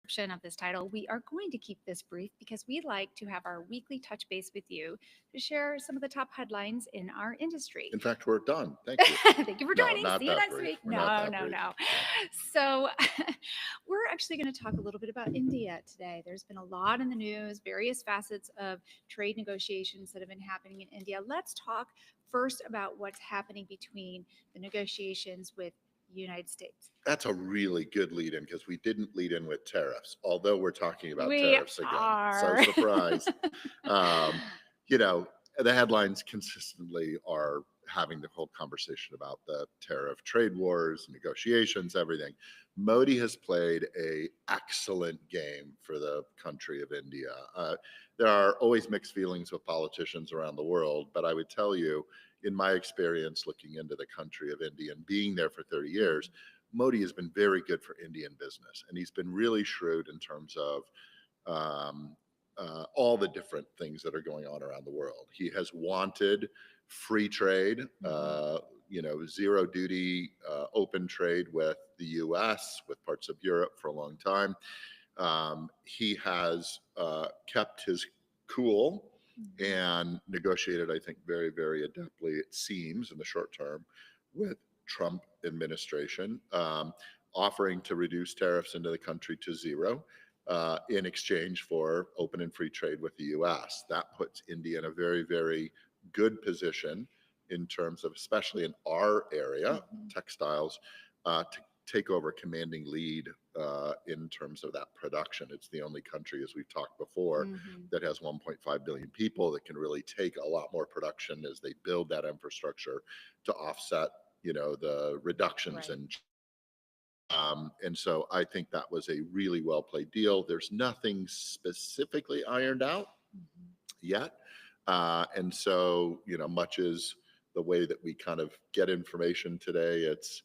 of this title, we are going to keep this brief because we like to have our weekly touch base with you to share some of the top headlines in our industry. In fact, we're done. Thank you. Thank you for No, joining. not See you that next brief. week. We're not No, that no, brief. no. Yeah. So, we're actually going to talk a little bit about India today. There's been a lot in the news, various facets of trade negotiations that have been happening in India. Let's talk first about what's happening between the negotiations with the United States. That's a really good lead in because we didn't lead in with tariffs, although we're talking about We tariffs again. So are. surprise. Um, you know, the headlines consistently are having the whole conversation about the tariff trade wars, negotiations, everything. Modi has played a excellent game for the country of India. There are always mixed feelings with politicians around the world, but I would tell you, in my experience looking into the country of India and being there for 30 years, Modi has been very good for Indian business, and he's been really shrewd in terms of um, all the different things that are going on around the world. He has wanted free trade, Mhm. zero duty, open trade with the U.S., with parts of Europe for a long time. He has kept his cool Mhm. and negotiated, I think, very, very adeptly, it seems, in the short term with Trump administration, offering to reduce tariffs into the country to zero in exchange for open and free trade with the U.S. That puts India in a very, very good position in terms of, especially in our area, Mhm. textiles, to take over commanding lead in terms of that production. It's the only country, as we've talked before, Mhm. that has 1.5 billion people that can really take a lot more production as they build that infrastructure to offset, the reductions Right. in. And so I think that was a really well played deal. There's nothing specifically ironed out Mhm. yet. And so, much as the way that we kind of get information today, it's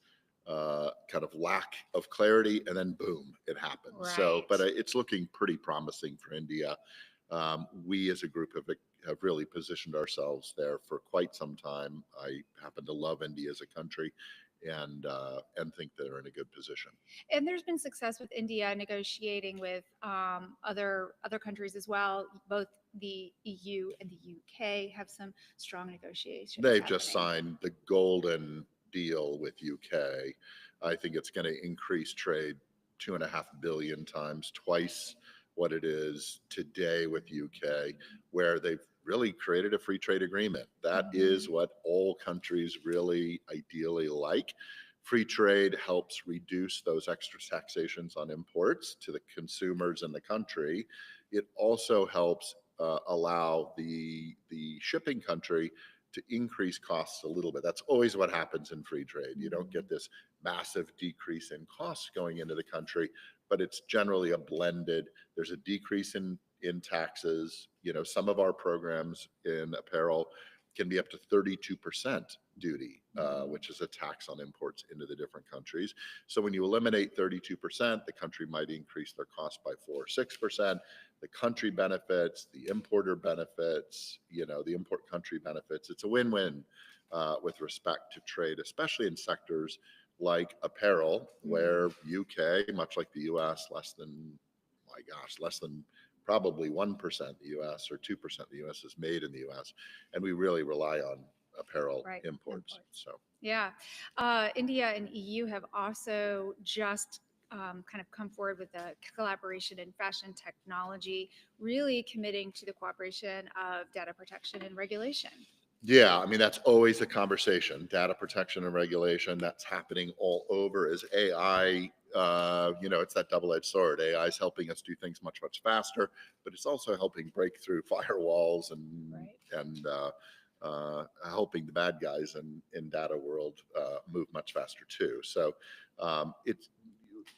kind of lack of clarity, and then boom, it happens. So, Right. but it's looking pretty promising for India. We as a group have really positioned ourselves there for quite some time. I happen to love India as a country, and think they're in a good position. And there's been success with India negotiating with other countries as well. Both the EU and the UK have some strong negotiations They've just happening. signed the golden deal with UK. I think it's going to increase trade 2.5 billion times, twice what it is today with UK, where they've really created a free trade agreement. That is Mhm. what all countries really ideally like. Free trade helps reduce those extra taxations on imports to the consumers in the country. It also helps allow the shipping country to increase costs a little bit. That's always what happens in free trade. You don't Mhm. get this massive decrease in costs going into the country, but it's generally a blended. There's a decrease in taxes. Some of our programs in apparel can be up to 32% duty, Mhm. which is a tax on imports into the different countries. So when you eliminate 32%, the country might increase their cost by 4 or 6%. The country benefits, the importer benefits, the import country benefits. It's a win-win with respect to trade, especially in sectors like apparel, where Mhm. UK, much like the US, less than probably 1% the US or 2% the US is made in the US. And we really rely on apparel Right. imports. Imports. So Yeah. India and EU have also just kind of come forward with a collaboration in fashion technology, really committing to the cooperation of data protection and regulation. yeah, I mean, that's always a conversation. Data protection and regulation, that's happening all over. As AI, it's that double-edged sword. AI is helping us do things much, much faster, but it's also helping break through firewalls Right. and helping the bad guys in data world move much faster too. So it's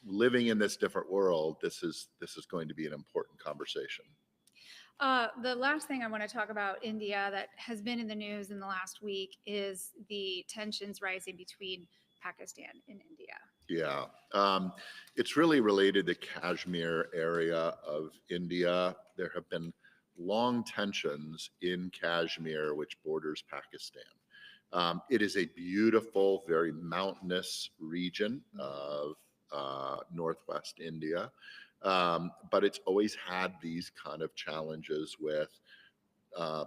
living in this different world. This is going to be an important conversation. The last thing I want to talk about India that has been in the news in the last week is the tensions rising between Pakistan and India. Yeah, it's really related to Kashmir area of India. There have been long tensions in Kashmir, which borders Pakistan. It is a beautiful, very mountainous region of northwest India. But it's always had these kind of challenges with, uh,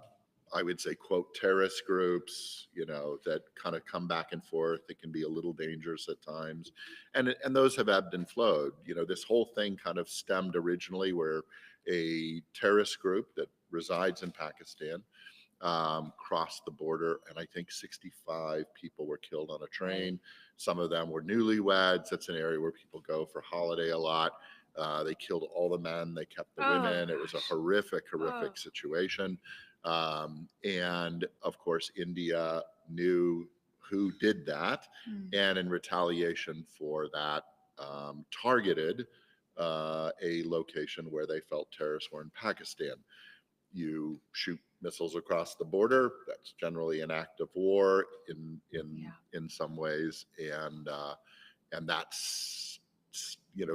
I would say, quote, terrorist groups, that kind of come back and forth. It can be a little dangerous at times. And those have ebbed and flowed. This whole thing kind of stemmed originally where a terrorist group that resides in Pakistan crossed the border, and I think 65 people were killed on a Right. train. Some of them were newlyweds. That's an area where people go for holiday a lot. They killed all the men, they kept the Oh women. It was a gosh. horrific, Oh. horrific situation. And of course, India knew who did that, Mm. and in retaliation for that, targeted a location where they felt terrorists were in Pakistan. You shoot missiles across the border. That's generally an act of war Yeah. in some ways, and that's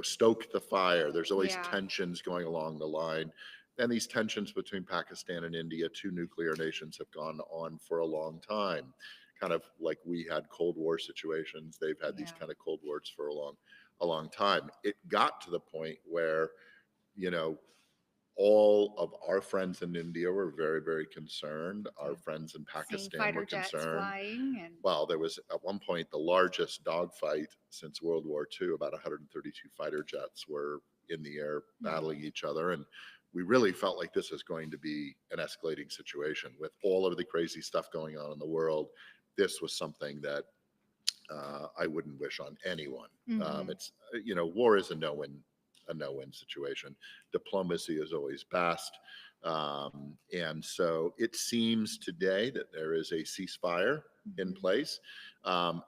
stoked the fire. There's always Yeah. tensions going along the line, and these tensions between Pakistan and India, two nuclear nations, have gone on for a long time. Kind of like we had Cold War situations, they've had these Yeah. kind of Cold Wars for a long time. It got to the point where you know all of our friends in India were very, very concerned. Yeah. Our friends in Seeing Pakistan were fighter jets concerned. flying and Well, there was at one point the largest dogfight since World War II. About 132 fighter jets were in the air mm, battling each other. And we really felt like this was going to be an escalating situation with all of the crazy stuff going on in the world. This was something that I wouldn't wish on anyone. mhm. It's war is a no-win situation. Diplomacy is always best, and so it seems today that there is a ceasefire in Mhm. place.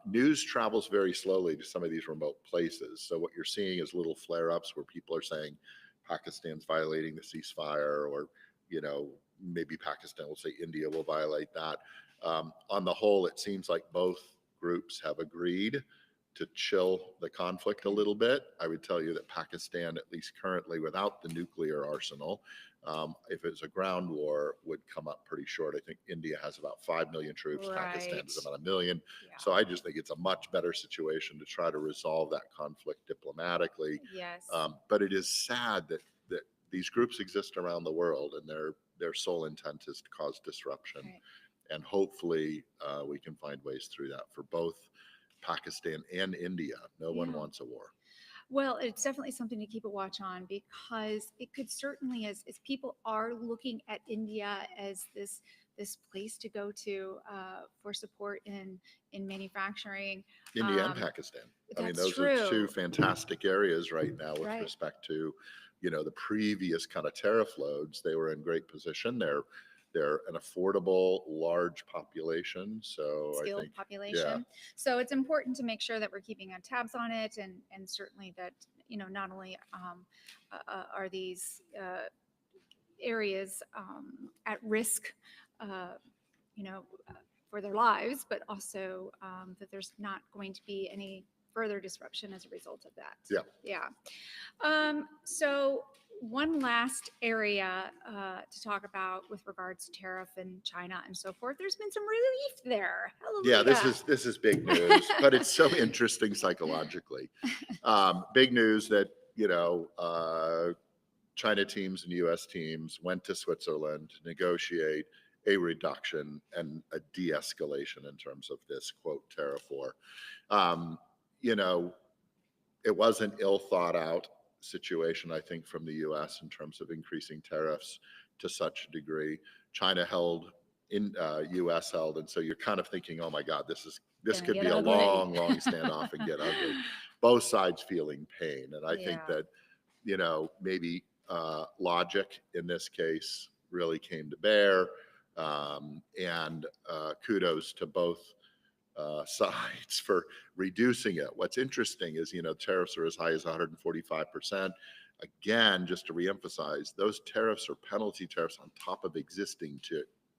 News travels very slowly to some of these remote places, so what you're seeing is little flare-ups where people are saying Pakistan's violating the ceasefire, or maybe Pakistan will say India will violate that. On the whole, it seems like both groups have agreed to chill the conflict a Okay. little bit. I would tell you that Pakistan, at least currently, without the nuclear arsenal, if it's a ground war, would come up pretty short. I think India has about 5 million troops, Pakistan Right. has about a million. Yeah. So I just think it's a much better situation to try to resolve that conflict diplomatically. Yes. But it is sad that these groups exist around the world, and their sole intent is to cause disruption. Right. And hopefully we can find ways through that for both Pakistan and India. No one Yeah. wants a war. Well, it's definitely something to keep a watch on because it could certainly, as people are looking at India as this place to go to for support in manufacturing. India and Um, Pakistan. I mean, that's those are two true. fantastic areas right now with Right. respect to, the previous kind of tariff loads. They were in great position. They're an affordable, large population. So I Skilled think, yeah, population. So it's important to make sure that we're keeping on tabs on it, and certainly that not only are these areas at risk, uh, you know, uh, for their lives, but also that there's not going to be any further disruption as a result of that. yeah. Yeah. So one last area to talk about with regards to tariff and China and so forth. There's been some relief there. Yeah, this Hallelujah. is this is big news, but it's so interesting psychologically. Big news that China teams and U.S. teams went to Switzerland to negotiate a reduction and a de-escalation in terms of this quote tariff war. Um, you know, it was an ill thought out situation, I think, from the U.S. in terms of increasing tariffs to such a degree. China held, in U.S. held, and so you're kind of thinking, oh my God, this Gonna could get be a ugly. long, long standoff and get ugly. Both sides feeling pain, and I think Yeah. that maybe logic in this case really came to bear, and kudos to both sides for reducing it. What's interesting is, tariffs are as high as 145%. Again, just to reemphasize, those tariffs are penalty tariffs on top of existing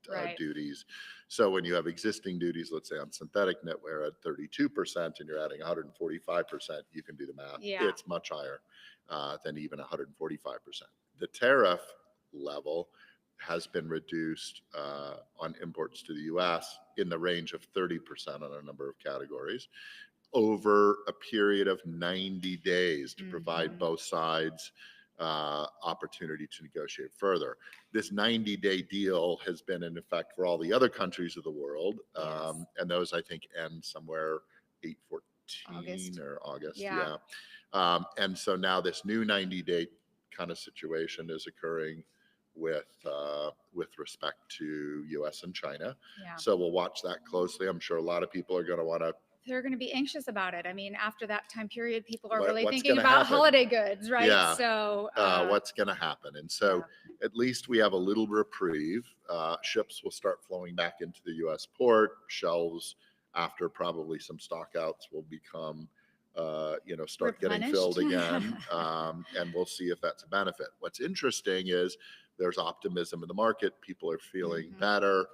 Right. duties. So when you have existing duties, let's say on synthetic knitwear at 32% and you're adding 145%, you can do the math. Yeah. It's much higher than even 145%. The tariff level has been reduced on imports to the US in the range of 30% on a number of categories over a period of 90 days to provide Mhm. both sides opportunity to negotiate further. This 90-day deal has been in effect for all the other countries of the world, Yes. and those I think end somewhere 8/14 August. or August. Yeah. Yeah. And so now this new 90-day kind of situation is occurring with respect to U.S. and China. Yeah. So we'll watch that closely. I'm sure a lot of people are going to want to. They're going to be anxious about it. I mean, after that time period, people are What- really what's thinking gonna about happen? holiday goods, right? Yeah. So, What's going to happen? And so yeah. at least we have a little reprieve. Ships will start flowing back into the U.S. port. Shelves, after probably some stockouts, will become, start getting filled Replenished. again. And we'll see if that's a benefit. What's interesting is there's optimism in the market. People are feeling Mhm. better.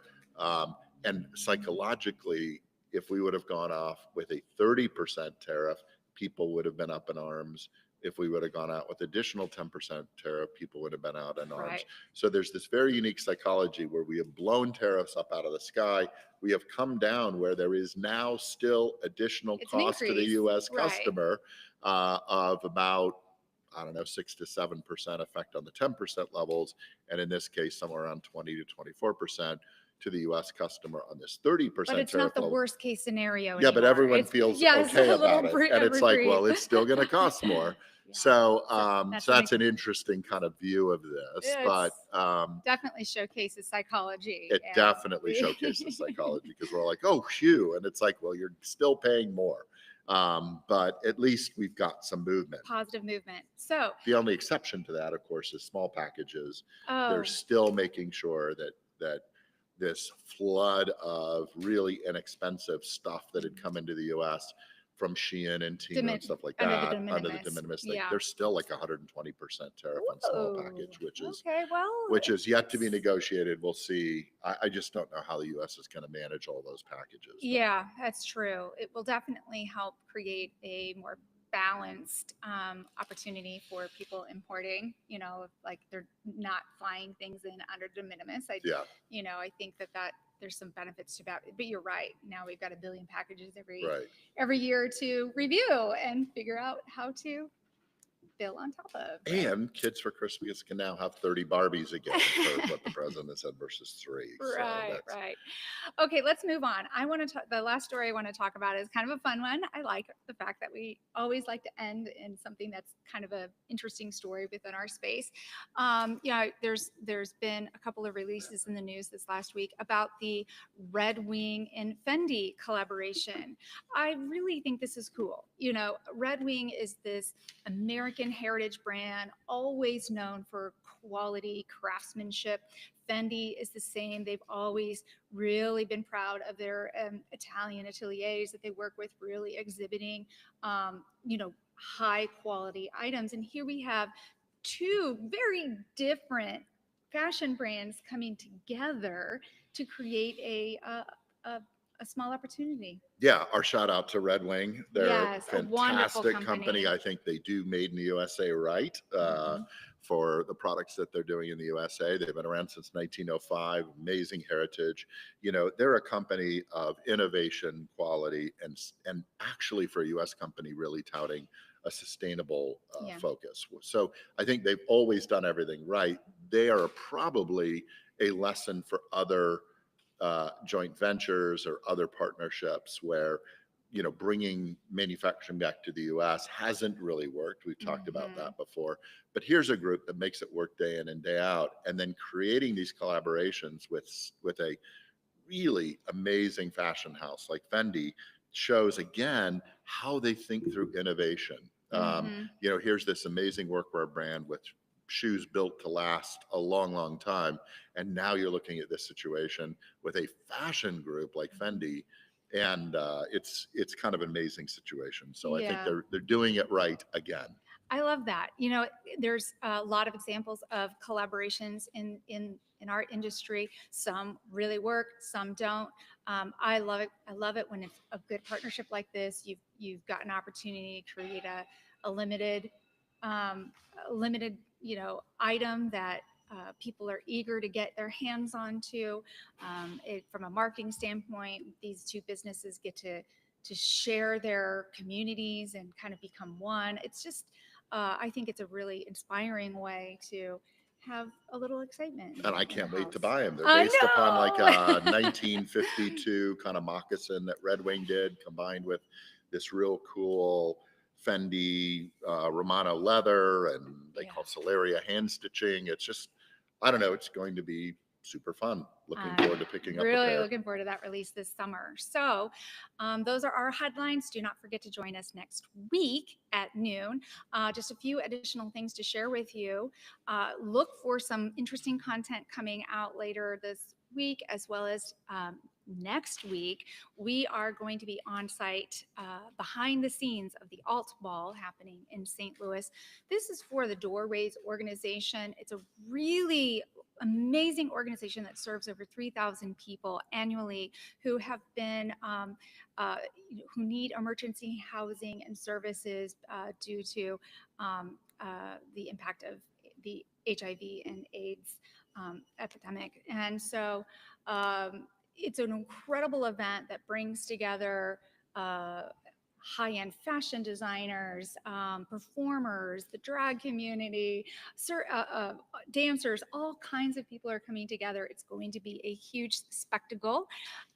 And psychologically, if we would have gone off with a 30% tariff, people would have been up in arms. If we would have gone out with additional 10% tariff, people would have been out in arms. Right. So there's this very unique psychology where we have blown tariffs up out of the sky. We have come down where there is now still additional It's an cost to the increase. U.S. Right. customer of about, I don't know, 6 to 7% effect on the 10% levels. And in this case, somewhere around 20 to 24% to the U.S. customer on this 30% But it's tariff not the level. worst case scenario Yeah, but anymore. everyone It's, feels yes, okay a little about it. And it's like, reprieve. well, it's still going to cost more. Yeah. So, that's so an that's an interesting kind of view of this, but definitely showcases psychology. it and definitely showcases psychology because we're like, oh, phew. And it's like, well, you're still paying more. But at least we've got some movement. Positive movement. So, The only exception to that, of course, is small packages. oh, They're still making sure that this flood of really inexpensive stuff that had come into the U.S. from Shein and Temu and stuff like under the that, de under the minimis. de minimis thing, Yeah. there's still like 120% tariff on small Whoa. package, which is Okay, well, which is yet to be negotiated. We'll see. I just don't know how the U.S. is going to manage all those packages. But yeah, that's true. It will definitely help create a more balanced opportunity for people importing. You know, if, like they're not flying things in under de minimis. yeah, I think that there's some benefits to that. But you're right. Now we've got a billion packages right. every year to review and figure out how to bill on top of. Right? And kids for Christmas can now have 30 Barbies again for what the president said versus 3. Right, So right. Okay, let's move on. I want to talk, the last story I want to talk about is kind of a fun one. I like the fact that we always like to end in something that's kind of a interesting story within our space. There's been a couple of releases in the news this last week about the Red Wing and Fendi collaboration. I really think this is cool. Red Wing is this American heritage brand, always known for quality craftsmanship. Fendi is the same. They've always really been proud of their Italian ateliers that they work with, really exhibiting, high quality items. And here we have two very different fashion brands coming together to create a small opportunity. yeah, our shout out to Red Wing. They're Yes, a a wonderful fantastic company. I think they do made in the USA right Mhm. for the products that they're doing in the USA. They've been around since 1905, amazing heritage. They're a company of innovation, quality, and actually for a US company, really touting a sustainable Yeah. focus. So I think they've always done everything right. They are probably a lesson for other joint ventures or other partnerships where bringing manufacturing back to the US hasn't really worked. We've talked about Mhm. that before, but here's a group that makes it work day in and day out, and then creating these collaborations with a really amazing fashion house like Fendi shows again how they think through innovation. Mhm. Here's this amazing workwear brand with shoes built to last a long, long time. And now you're looking at this situation with a fashion group like Fendi, and it's kind of an amazing situation. So I think Yeah. they're doing it right again. I love that. There's a lot of examples of collaborations in our industry. Some really work, some don't. I love it. I love it when it's a good partnership like this. You've got an opportunity to create a limited um, item that people are eager to get their hands onto. From a marketing standpoint, these two businesses get to share their communities and kind of become one. It's just I think it's a really inspiring way to have a little excitement And I in the can't wait to house. buy them. They're I based upon like know. a 1952 kind of moccasin that Red Wing did, combined with this real cool Fendi Romano leather, and they Yeah. call Solaria hand stitching. It's just, I don't know, it's going to be super fun. Looking I'm forward to picking up a really pair. looking forward to that release this summer. So, those are our headlines. Do not forget to join us next week at noon. Just a few additional things to share with you. Look for some interesting content coming out later this week, as well as next week. We are going to be on site behind the scenes of the Alt Ball happening in St. Louis. This is for the Doorways organization. It's a really amazing organization that serves over 3,000 people annually who have been who need emergency housing and services due to the impact of the HIV and AIDS epidemic. And so it's an incredible event that brings together uh, high-end fashion designers, performers, the drag community, dancers, all kinds of people are coming together. It's going to be a huge spectacle.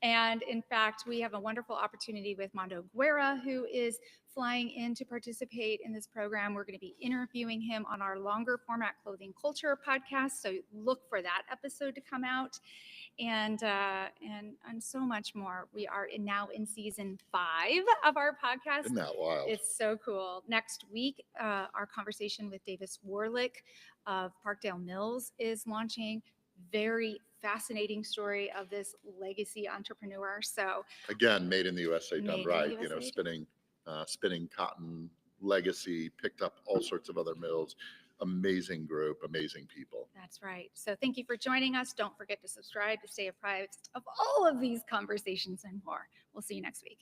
And in fact, we have a wonderful opportunity with Mondo Guerra, who is flying in to participate in this program. We're going to be interviewing him on our longer format clothing culture podcast. So look for that episode to come out, and so much more. We are now in season 5 of our podcast. Isn't that wild? It's so cool. Next week, our conversation with Davis Warlick of Parkdale Mills is launching. Very fascinating story of this legacy entrepreneur. So Again, made in the USA, done made in the right. You know, USA. spinning cotton legacy, picked up all sorts of other mills. Amazing group, amazing people. That's right. So thank you for joining us. Don't forget to subscribe to stay apprised of all of these conversations and more. We'll see you next week.